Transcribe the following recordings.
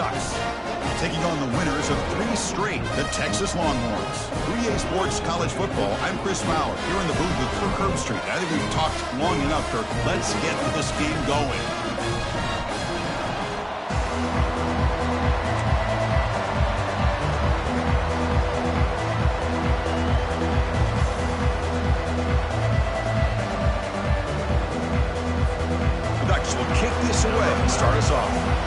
Ducks, taking on the winners of 3 straight, the Texas Longhorns. 3A Sports College Football, I'm Chris Fowler, here in the booth with Kirk Herbstreit. I think we've talked long enough, Kirk. Let's get this game going. The Ducks will kick this away and start us off.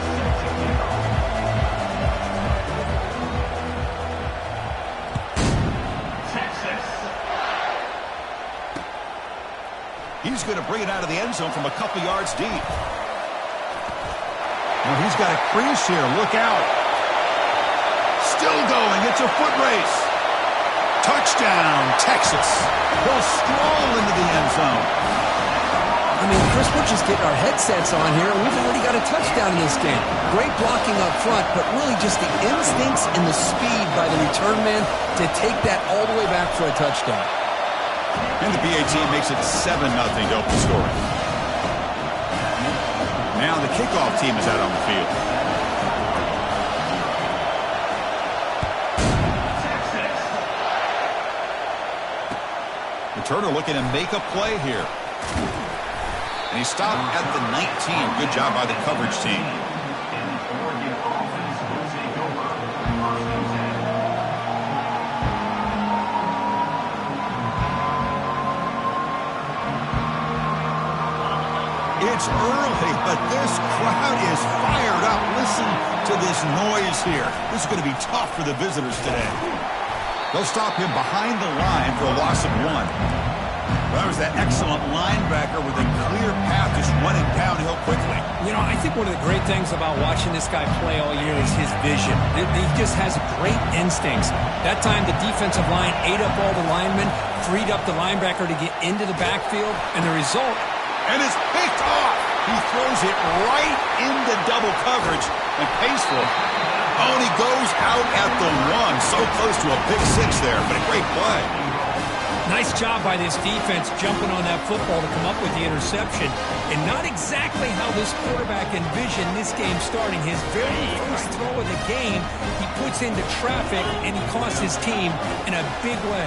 He's going to bring it out of the end zone from a couple yards deep. Now he's got a crease here. Look out. Still going. It's a foot race. Touchdown, Texas. He'll stroll into the end zone. I mean, Chris, we're just getting our headsets on here, and we've already got a touchdown in this game. Great blocking up front, but really just the instincts and the speed by the return man to take that all the way back for a touchdown. And the BA team makes it 7-0 to open scoring. Now the kickoff team is out on the field. Returner looking to make a play here. And he stopped at the 19. Good job by the coverage team. It's early, but this crowd is fired up. Listen to this noise here. This is going to be tough for the visitors today. They'll stop him behind the line for a loss of 1. That was that excellent linebacker with a clear path just running downhill quickly. You know, I think one of the great things about watching this guy play all year is his vision. He just has great instincts. That time the defensive line ate up all the linemen, freed up the linebacker to get into the backfield, and the result... And it's picked off. He throws it right into double coverage and pays for it. Oh, and he goes out at the 1. So close to a pick 6 there, but a great play. Nice job by this defense jumping on that football to come up with the interception. And not exactly how this quarterback envisioned this game starting. His very first throw of the game, he puts into traffic, and he costs his team in a big way.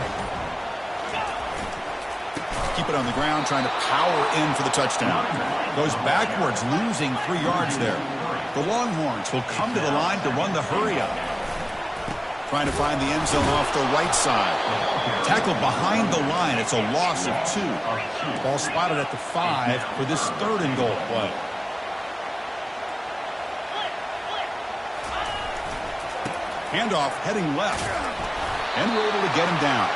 Keep it on the ground, trying to power in for the touchdown. Goes backwards, losing 3 yards there. The Longhorns will come to the line to run the hurry-up. Trying to find the end zone off the right side. Tackled behind the line. It's a loss of 2. Ball spotted at the 5 for this 3rd and goal play. Handoff heading left. And we're able to get him down.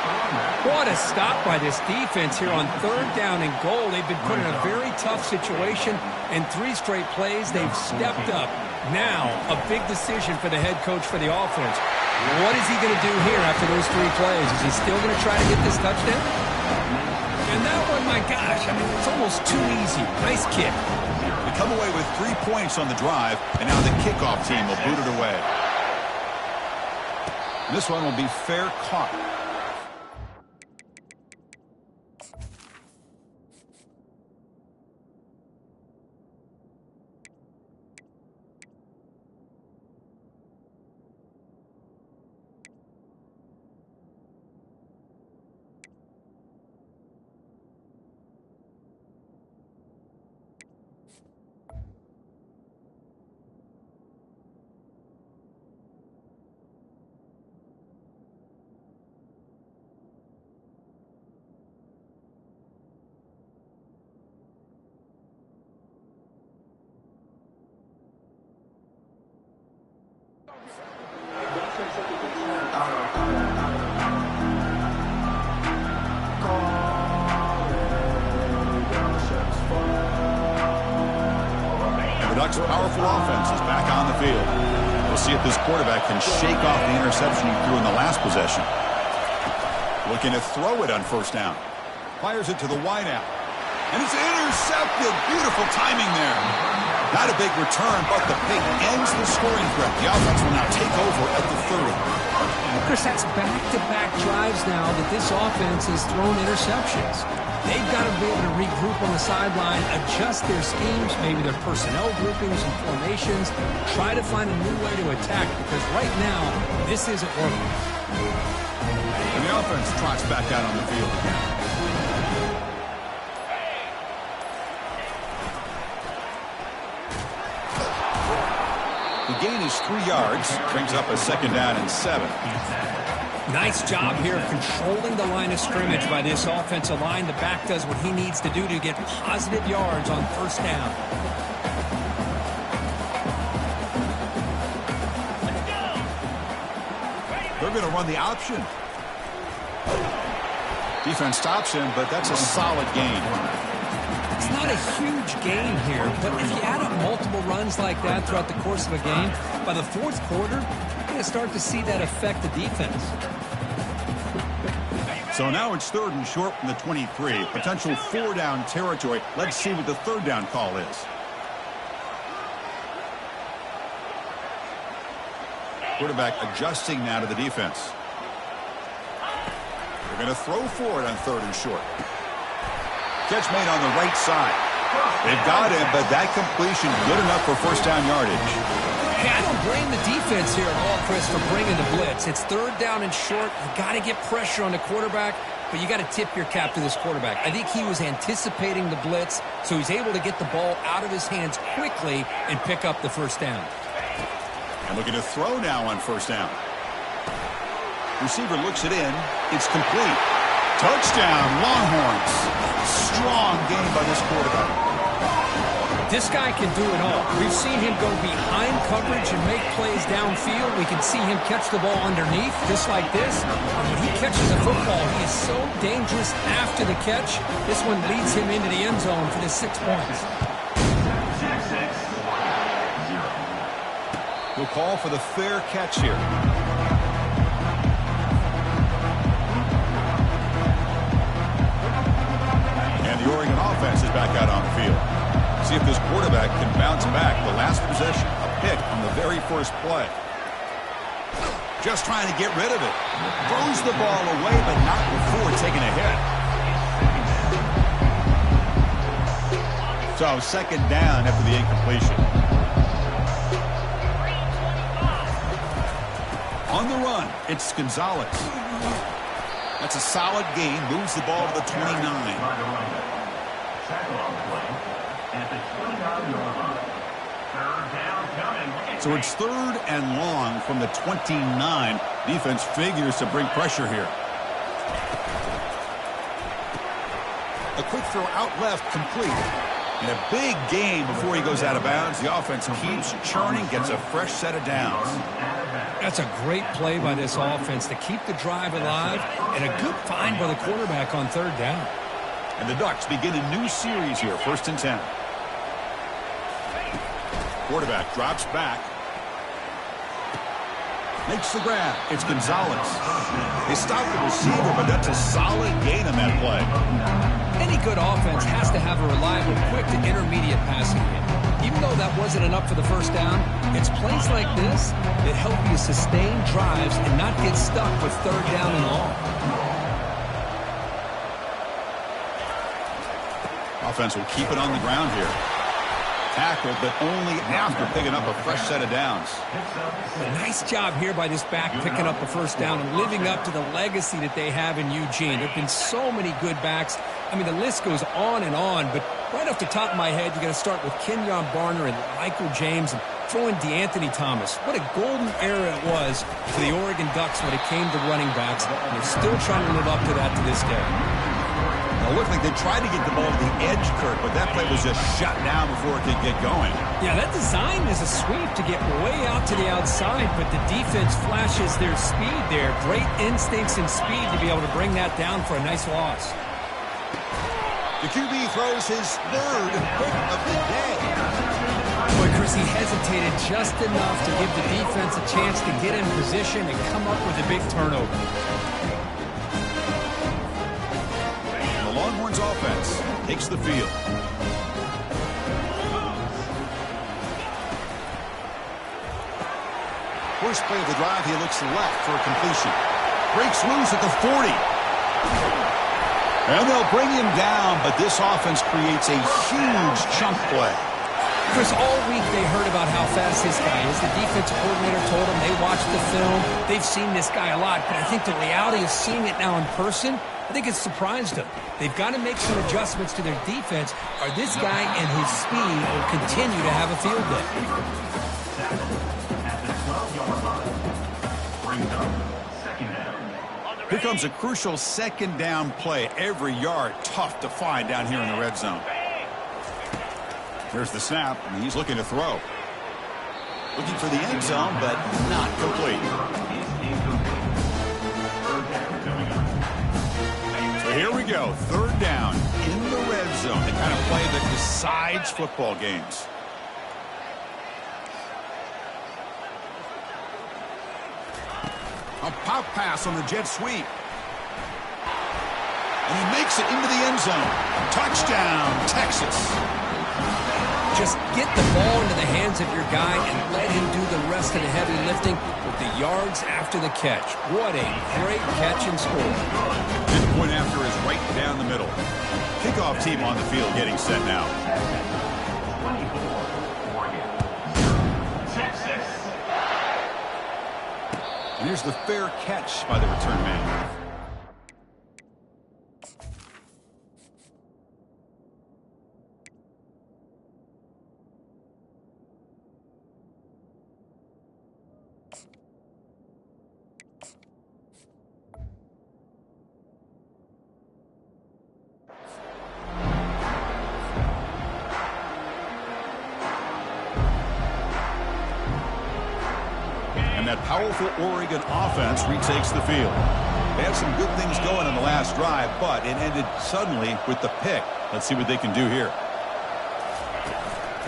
What a stop by this defense here on 3rd down and goal. They've been put in a very tough situation. In 3 straight plays, they've stepped up. Now, a big decision for the head coach for the offense. What is he going to do here after those 3 plays? Is he still going to try to get this touchdown? And that one, my gosh, I mean, it's almost too easy. Nice kick. They come away with 3 points on the drive, and now the kickoff team will boot it away. This one will be fair caught. The Ducks' powerful offense is back on the field. We'll see if this quarterback can shake off the interception he threw in the last possession. Looking to throw it on 1st down. Fires it to the wideout. And it's intercepted. Beautiful timing there. Not a big return, but the pick ends the scoring threat. The offense will now take over at the 30. Chris, that's back-to-back drives now that this offense has thrown interceptions. They've got to be able to regroup on the sideline, adjust their schemes, maybe their personnel groupings and formations, try to find a new way to attack, because right now, this isn't working. And the offense trots back out on the field again. The gain is 3 yards, brings up a 2nd down and 7. Nice job here of controlling the line of scrimmage by this offensive line. The back does what he needs to do to get positive yards on 1st down. They're going to run the option. Defense stops him, but that's a solid gain. It's not a huge gain here, but if you add up multiple runs like that throughout the course of a game, by the 4th quarter, you're going to start to see that affect the defense. So now it's 3rd and short from the 23. Potential 4-down territory. Let's see what the 3rd down call is. Quarterback adjusting now to the defense. They're going to throw for it on 3rd and short. Catch made on the right side. They've got him, but that completion good enough for 1st down yardage. Hey, I don't blame the defense here at all, Chris, for bringing the blitz. It's 3rd down and short. You got to get pressure on the quarterback, but you got to tip your cap to this quarterback. I think he was anticipating the blitz, so he's able to get the ball out of his hands quickly and pick up the 1st down. And looking to throw now on 1st down. Receiver looks it in. It's complete. Touchdown, Longhorns. Strong game by this quarterback. This guy can do it all. We've seen him go behind coverage and make plays downfield. We can see him catch the ball underneath, just like this. When he catches a football, he is so dangerous after the catch. This one leads him into the end zone for the 6 points. We'll call for the fair catch here. And the Oregon offense is back out on the field. See if this quarterback can bounce back. The last possession, a pick on the very first play. Just trying to get rid of it. Throws the ball away, but not before taking a hit. So 2nd down after the incompletion. On the run, it's Gonzalez. That's a solid gain. Moves the ball to the 29. So it's 3rd and long from the 29. Defense figures to bring pressure here. A quick throw out left, complete. And a big gain before he goes out of bounds. The offense keeps churning, gets a fresh set of downs. That's a great play by this offense to keep the drive alive, and a good find by the quarterback on 3rd down. And the Ducks begin a new series here, 1st and 10. Quarterback drops back. Makes the grab. It's Gonzalez. They stop the receiver, but that's a solid gain on that play. Any good offense has to have a reliable, quick to intermediate passing game. Even though that wasn't enough for the 1st down, it's plays like this that help you sustain drives and not get stuck with 3rd down and long. Offense will keep it on the ground here. Tackled, but only after picking up a fresh set of downs. Nice job here by this back picking up a 1st down and living up to the legacy that they have in Eugene. There have been so many good backs. I mean, the list goes on, but right off the top of my head, you got to start with Kenyon Barner and Michael James and throw in DeAnthony Thomas. What a golden era it was for the Oregon Ducks when it came to running backs. And they're still trying to live up to that to this day. It looked like they tried to get the ball to the edge, Kurt, but that play was just shut down before it could get going. Yeah, that design is a sweep to get way out to the outside, but the defense flashes their speed there. Great instincts and speed to be able to bring that down for a nice loss. The QB throws his 3rd pick of the day. Boy, Chris, he hesitated just enough to give the defense a chance to get in position and come up with a big turnover. Longhorns offense takes the field. First play of the drive, he looks left for a completion. Breaks loose at the 40. And they'll bring him down, but this offense creates a huge chunk play. Chris, all week they heard about how fast this guy is. The defensive coordinator told them they watched the film. They've seen this guy a lot, but I think the reality of seeing it now in person, I think it's surprised them. They've got to make some adjustments to their defense, or this guy and his speed will continue to have a field day. Here comes a crucial second down play. Every yard tough to find down here in the red zone. Here's the snap, and he's looking to throw. Looking for the end zone, but not complete. So here we go, third down in the red zone. The kind of play that decides football games. A pop pass on the jet sweep. And he makes it into the end zone. Touchdown, Texas. Just get the ball into the hands of your guy and let him do the rest of the heavy lifting with the yards after the catch. What a great catch and score. This point after is right down the middle. Kickoff team on the field getting set now. And here's the fair catch by the return man. That powerful Oregon offense retakes the field. They had some good things going in the last drive, but it ended suddenly with the pick. Let's see what they can do here.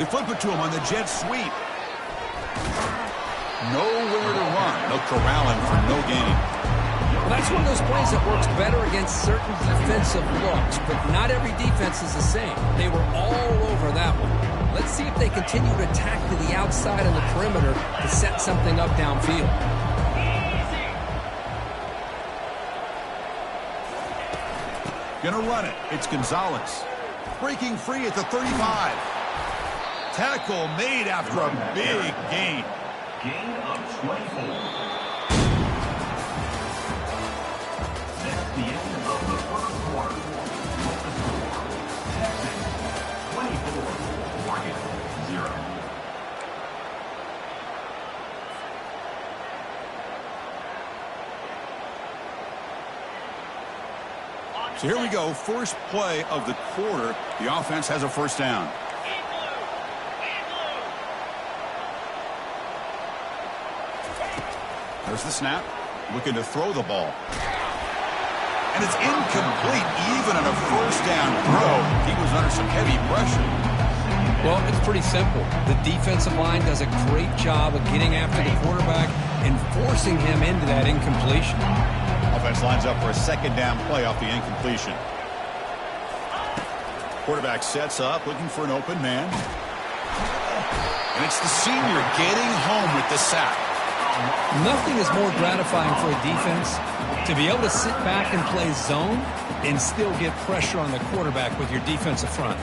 They flip it to him on the jet sweep. Nowhere to run. They'll corral him for no gain. Well, that's one of those plays that works better against certain defensive looks, but not every defense is the same. They were all over that one. Let's see if they continue to attack to the outside of the perimeter to set something up downfield. Gonna run it. It's Gonzalez. Breaking free at the 35. Tackle made after a big gain. Gain of 24. That's the end of the first quarter. The score, Texas 24, Oregon 0. So here we go, first play of the quarter. The offense has a first down. There's the snap, looking to throw the ball. And it's incomplete, even on a first down throw. He was under some heavy pressure. Well, it's pretty simple. The defensive line does a great job of getting after the quarterback and forcing him into that incompletion. Offense lines up for a second down play off the incompletion. Quarterback sets up, looking for an open man. And it's the senior getting home with the sack. Nothing is more gratifying for a defense to be able to sit back and play zone and still get pressure on the quarterback with your defensive front.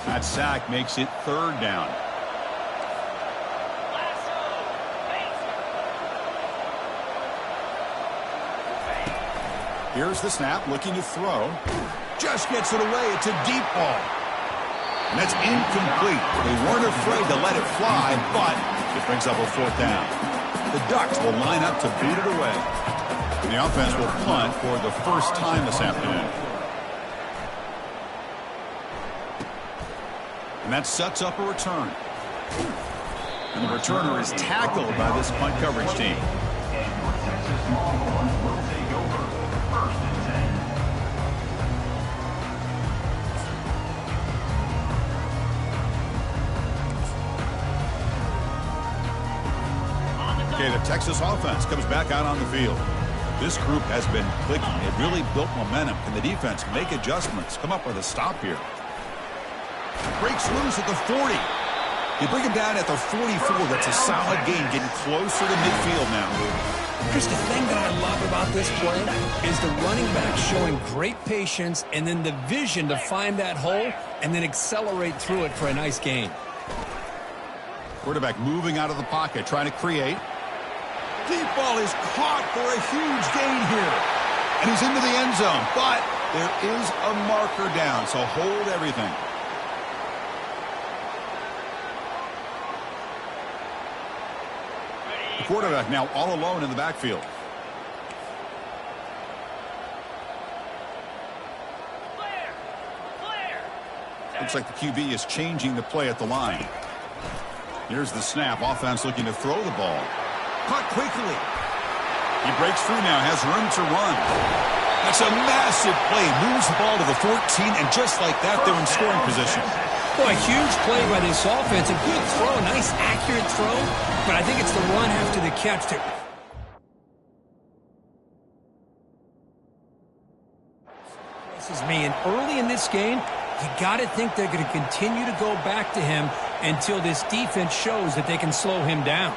That sack makes it third down. Here's the snap, looking to throw. Just gets it away. It's a deep ball. And that's incomplete. They weren't afraid to let it fly, but it brings up a fourth down. The Ducks will line up to beat it away. And the offense will punt for the first time this afternoon. And that sets up a return. And the returner is tackled by this punt coverage team. Okay, the Texas offense comes back out on the field. This group has been clicking. They've really built momentum. Can the defense make adjustments? Come up with a stop here. Breaks loose at the 40. You bring him down at the 44. That's a solid gain, getting closer to midfield now. Chris, the thing that I love about this play is the running back showing great patience and then the vision to find that hole and then accelerate through it for a nice gain. Quarterback moving out of the pocket, trying to create. Deep ball is caught for a huge gain here. And he's into the end zone, but there is a marker down, so hold everything. The quarterback now all alone in the backfield. Looks like the QB is changing the play at the line. Here's the snap. Offense looking to throw the ball. Caught quickly. He breaks through now, has room to run. That's a massive play. Moves the ball to the 14, and just like that, they're in scoring position. Boy, a huge play by this offense. A good throw, a nice accurate throw, but I think it's the run after the catch that impresses me. And early in this game, you got to think they're going to continue to go back to him until this defense shows that they can slow him down.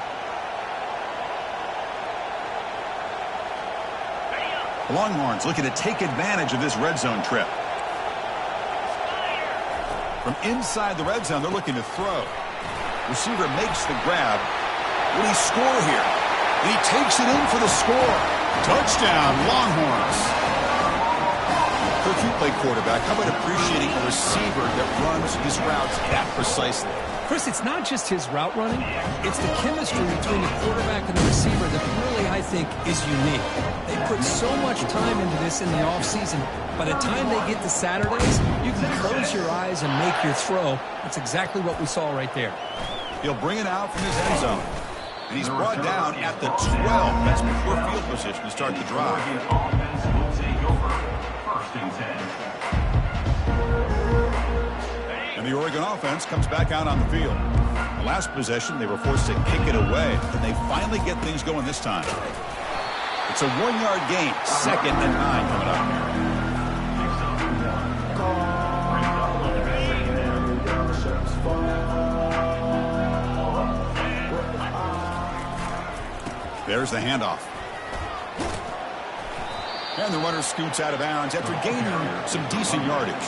The Longhorns looking to take advantage of this red zone trip. From inside the red zone, they're looking to throw. Receiver makes the grab. Will he score here? And he takes it in for the score. Touchdown, Longhorns. Coach, you play quarterback. How about appreciating a receiver that runs his routes that precisely? Chris, it's not just his route running. It's the chemistry between the quarterback and the receiver that really, I think, is unique. They put so much time into this in the offseason. By the time they get to Saturdays, you can close your eyes and make your throw. That's exactly what we saw right there. He'll bring it out from his end zone. And he's brought down at the 12. That's before field position to start the drive. Offense will take over. First and 10. And the Oregon offense comes back out on the field. The last possession, they were forced to kick it away. And they finally get things going this time. It's a 1-yard gain. 2nd and 9 coming up here. There's the handoff. And the runner scoots out of bounds after gaining some decent yardage.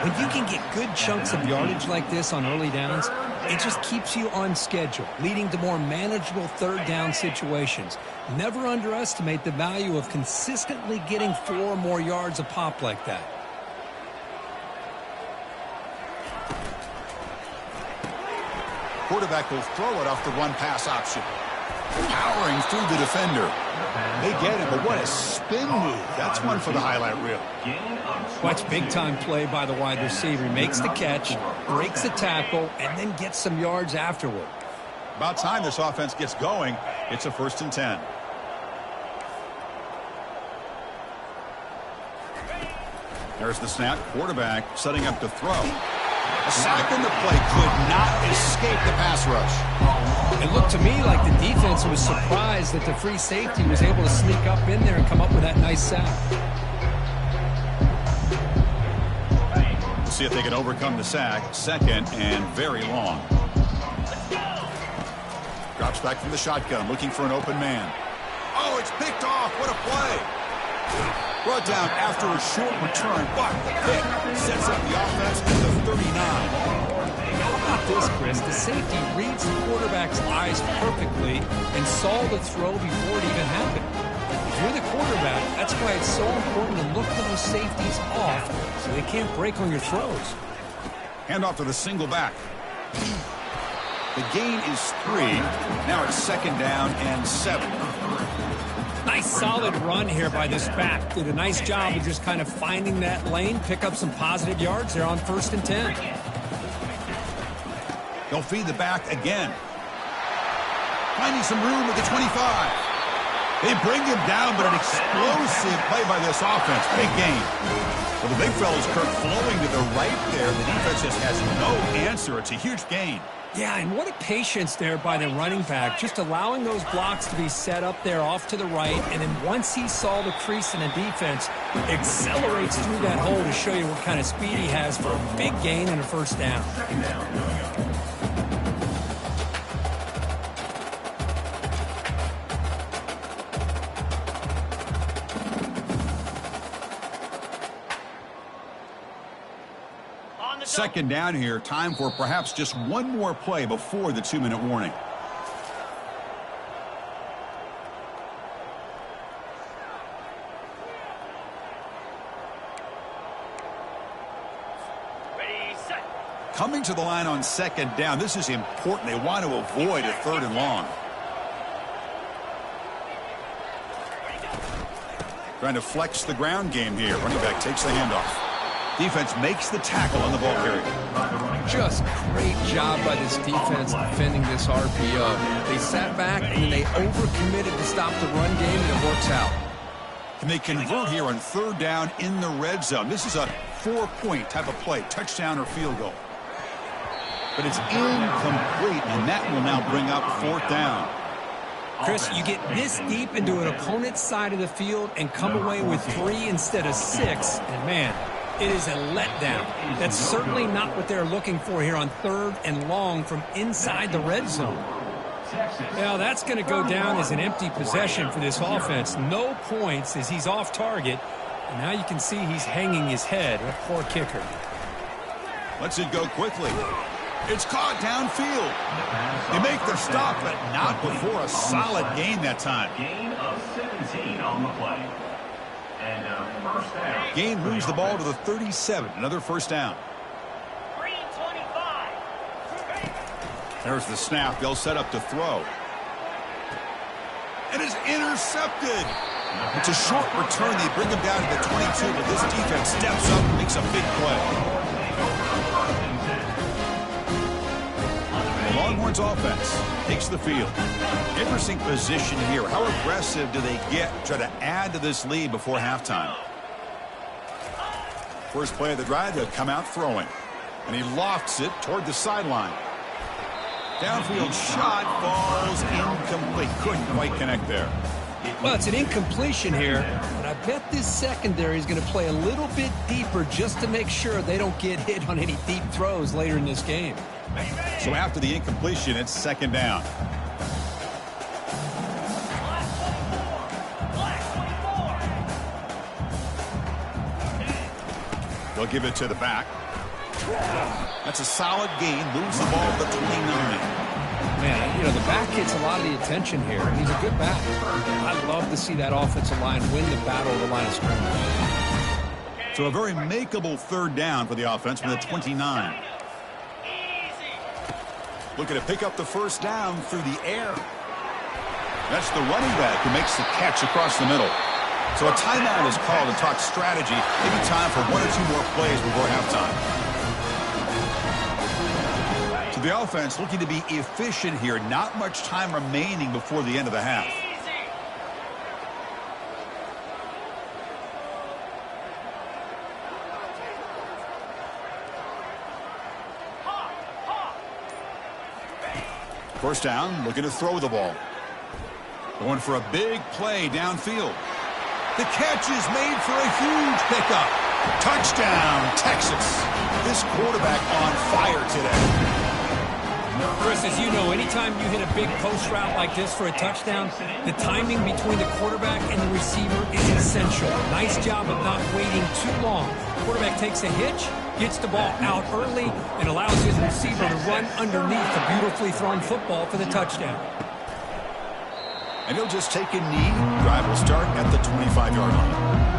When you can get good chunks of yardage like this on early downs, it just keeps you on schedule, leading to more manageable third down situations. Never underestimate the value of consistently getting 4 or more yards a pop like that. Quarterback will throw it off the run-pass option. Powering through the defender. They get it, but what a spin move. That's one for the highlight reel. Watch big-time play by the wide receiver. He makes the catch, breaks the tackle, and then gets some yards afterward. About time this offense gets going. It's a 1st and 10. There's the snap. Quarterback setting up to throw. A sack in the play could not escape the pass rush. It looked to me like the defense was surprised that the free safety was able to sneak up in there and come up with that nice sack. We'll see if they can overcome the sack. 2nd and very long. Drops back from the shotgun, looking for an open man. Oh, it's picked off. What a play. Brought down after a short return, but the pick sets up the offense at the 39. How about this, Chris? The safety reads the quarterback's eyes perfectly and saw the throw before it even happened. If you're the quarterback, that's why it's so important to look those safeties off so they can't break on your throws. Hand off to the single back. The gain is 3. Now it's 2nd down and 7. Nice solid run here by this back. Did a nice job of just kind of finding that lane, pick up some positive yards there on 1st and 10. They'll feed the back again. Finding some room at the 25. They bring him down, but an explosive play by this offense. Big game. Well, the big fella's Kirk flowing to the right there. The defense just has no answer. It's a huge gain. Yeah, and what a patience there by the running back, just allowing those blocks to be set up there off to the right, and then once he saw the crease in the defense, accelerates through that hole to show you what kind of speed he has for a big gain and a first down. Second down here, time for perhaps just one more play before the 2-minute warning. Ready, set. Coming to the line on second down, this is important. They want to avoid a 3rd and long. Trying to flex the ground game here. Running back takes the handoff. Defense makes the tackle on the ball carrier. Just great job by this defense defending this RPO. They sat back and then they overcommitted to stop the run game, and it works out. Can they convert here on 3rd down in the red zone? This is a 4-point type of play, touchdown or field goal. But it's incomplete, and that will now bring up 4th down. Chris, you get this deep into an opponent's side of the field and come away with 3 instead of 6, and man, it is a letdown. That's certainly not what they're looking for here on 3rd and long from inside the red zone. Now, that's going to go down as an empty possession for this offense. No points as he's off target. And now you can see he's hanging his head. A poor kicker. Lets it go quickly. It's caught downfield. They make the stop, but not before a solid gain that time. Gain of 17 on the play. And first down. Gain moves the ball to the 37. Another first down. 3:25. There's the snap. They'll set up to throw. And it's intercepted. It's a short return. They bring him down to the 22, but this defense steps up and makes a big play. The Longhorns offense takes the field. Interesting position here. How aggressive do they get to try to add to this lead before halftime? First play of the drive, they'll come out throwing. And he lofts it toward the sideline. Downfield shot falls incomplete. Couldn't quite connect there. Well, it's an incompletion here, but I bet this secondary is going to play a little bit deeper just to make sure they don't get hit on any deep throws later in this game. So after the incompletion, it's second down. They'll give it to the back. That's a solid gain. Moves the ball to the 29. Man, you know, the back gets a lot of the attention here, and he's a good back. I'd love to see that offensive line win the battle of the line of scrimmage. So a very makeable third down for the offense from the 29. Looking to pick up the first down through the air. That's the running back who makes the catch across the middle. So a timeout is called to talk strategy. Maybe time for 1 or 2 more plays before halftime. So the offense looking to be efficient here. Not much time remaining before the end of the half. First down, looking to throw the ball. Going for a big play downfield. The catch is made for a huge pickup. Touchdown, Texas. This quarterback on fire today. Chris, as you know, anytime you hit a big post route like this for a touchdown, the timing between the quarterback and the receiver is essential. Nice job of not waiting too long. Quarterback takes a hitch, gets the ball out early, and allows his receiver to run underneath the beautifully thrown football for the touchdown. And he'll just take a knee. Drive will start at the 25-yard line.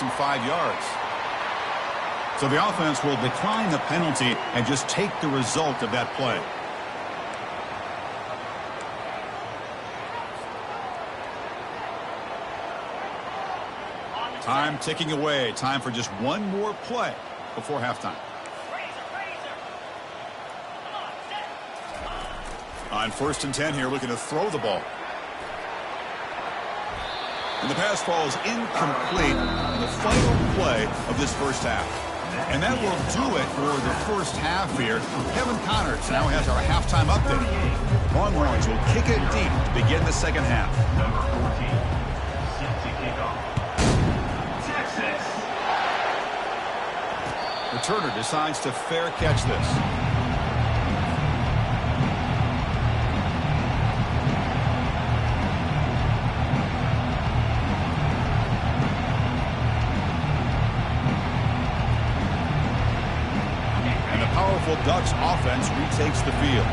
him 5 yards. So the offense will decline the penalty and just take the result of that play. Time ticking away. Time for just one more play before halftime. On 1st and 10 here, looking to throw the ball. And the pass falls incomplete on the final play of this first half. And that will do it for the first half here. Kevin Connors now has our halftime update. Longhorns will kick it deep to begin the second half. Number 14, set to kick off. Texas. Returner decides to fair catch this. Ducks offense retakes the field.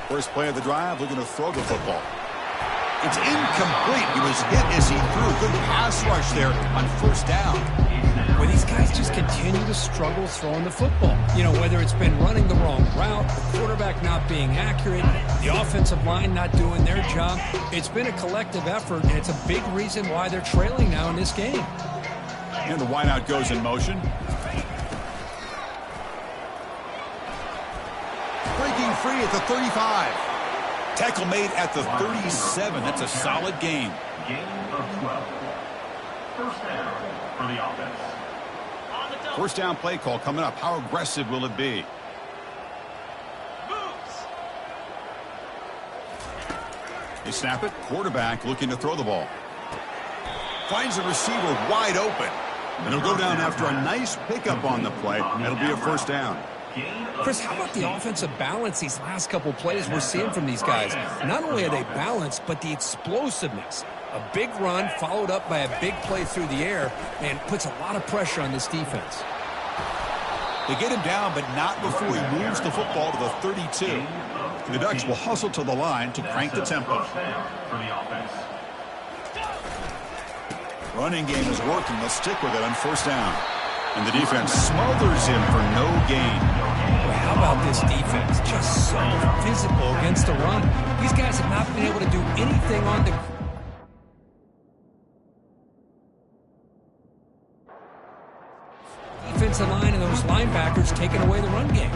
First play of the drive, looking to throw the football. It's incomplete. He was hit as he threw. Good pass rush there on 1st down. Well, these guys just continue to struggle throwing the football. You know, whether it's been running the wrong route, the quarterback not being accurate, the offensive line not doing their job. It's been a collective effort, and it's a big reason why they're trailing now in this game. And the wideout goes in motion. Breaking free at the 35. Tackle made at the 37. That's a solid gain. Gain of 12. First down for the offense. First down play call coming up. How aggressive will it be? They snap it. Quarterback looking to throw the ball. Finds the receiver wide open. And he'll go down after a nice pickup on the play. That'll be a first down. Chris, how about the offensive balance these last couple plays we're seeing from these guys? Not only are they balanced, but the explosiveness. A big run followed up by a big play through the air, and puts a lot of pressure on this defense. They get him down, but not before he moves the football to the 32. The Ducks will hustle to the line to crank the tempo. Running game is working. They'll stick with it on 1st down. And the defense smothers him for no gain. Well, how about this defense? Just so physical against the run. These guys have not been able to do anything on the... defensive line and those linebackers taking away the run game.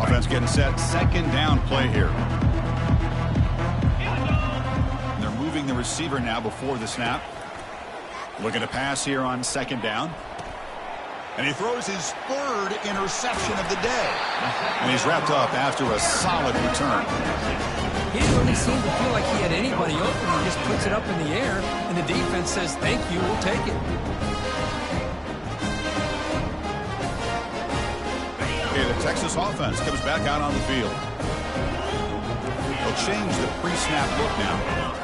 Offense getting set. 2nd down play here. And they're moving the receiver now before the snap. Looking to pass here on 2nd down. And he throws his 3rd interception of the day. And he's wrapped up after a solid return. He didn't really seem to feel like he had anybody open. He just puts it up in the air, and the defense says, thank you, we'll take it. Okay, the Texas offense comes back out on the field. They'll change the pre-snap look now.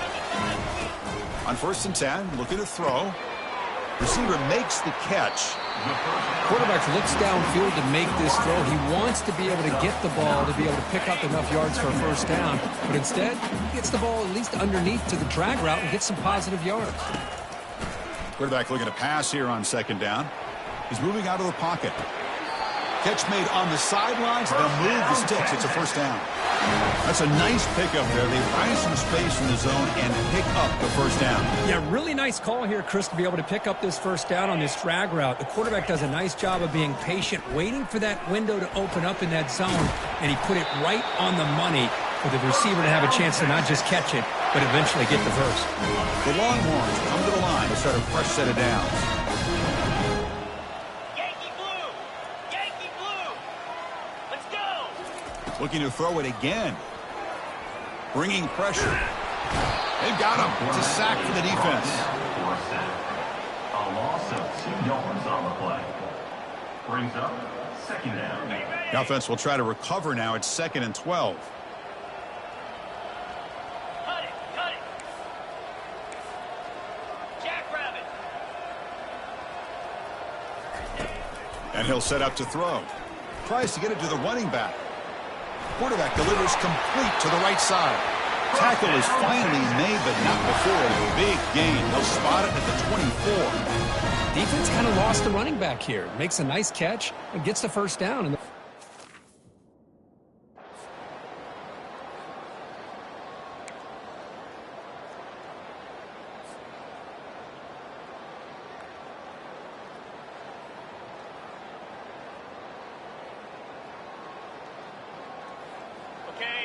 On 1st and 10, looking to throw. Receiver makes the catch. Quarterback looks downfield to make this throw. He wants to be able to get the ball to be able to pick up enough yards for a 1st down. But instead, he gets the ball at least underneath to the drag route and gets some positive yards. Quarterback looking to pass here on 2nd down. He's moving out of the pocket. Catch made on the sidelines. They'll move the sticks. It's a 1st down. That's a nice pickup there. They find some space in the zone and pick up the 1st down. Yeah, really nice call here, Chris, to be able to pick up this 1st down on this drag route. The quarterback does a nice job of being patient, waiting for that window to open up in that zone, and he put it right on the money for the receiver to have a chance to not just catch it, but eventually get the first. The Longhorns come to the line to start a fresh set of downs. Looking to throw it again. Bringing pressure. They've got him. It's a sack for the defense. A loss of 2 yards on the play. Brings up 2nd down. The offense will try to recover now. It's 2nd and 12. Cut it. Jackrabbit. And he'll set up to throw. Tries to get it to the running back. Quarterback delivers complete to the right side. Tackle is finally made, but not before a big gain. They'll spot it at the 24. Defense kind of lost the running back here. Makes a nice catch and gets the first down.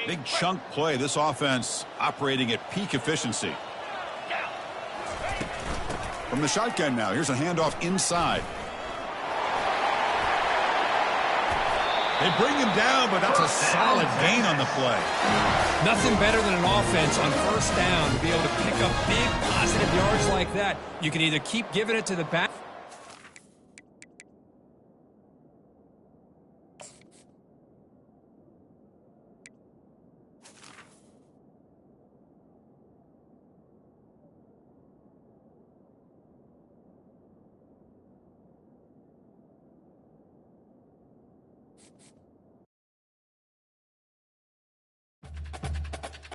Big chunk play. This offense operating at peak efficiency. From the shotgun now, here's a handoff inside. They bring him down, but that's a solid gain on the play. Nothing better than an offense on first down to be able to pick up big positive yards like that. You can either keep giving it to the back.